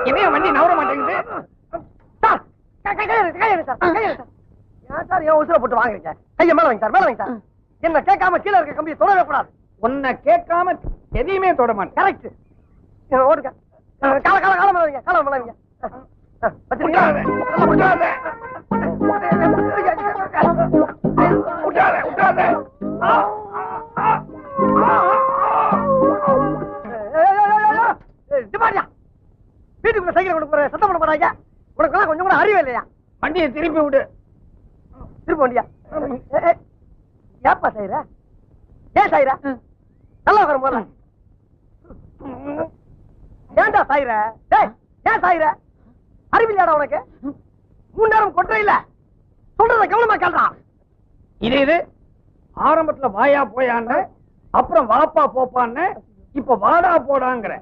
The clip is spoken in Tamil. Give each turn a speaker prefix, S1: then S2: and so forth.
S1: இதையும் வண்டி நவர மாட்டேங்குது.
S2: சார் ஏன் உசுர போட்டு வாங்குறீங்க? கையை மேல வைங்க சார், மேல வைங்க சார். என்ன கேட்காம கீழே இருக்க கம்பியை தொடவே கூடாது.
S1: உன்னை கேட்காம எதையுமே தொட மாட்டேன்.
S2: கரெக்ட். ஓடுங்க. கால கால கால மேல வைங்க, கால மேல வைங்க. வீட்டுக்குள்ள சைக்கிள் கொண்டு போற சத்தம் பண்ண போறாங்க. உனக்கு கொஞ்சம் கூட அறிவே இல்லையா?
S1: வண்டியை திருப்பி விடு.
S2: திருப்பி வண்டியா? ஏப்பா செய்யற? ஏன் செய்யற? நல்லா வரும் போல. ஏன்டா சாயிர? ஏன் சாயிர? அறிவில்லையாடா உனக்கு? 3 நேரம் கொட்டை இல்ல. சொல்றத கவனமா கேள்றா.
S1: இது ஆரம்பத்துல வாயா போயான்னு, அப்புறம் வாப்பா போப்பான்னு, இப்ப வாடா போடாங்கிற.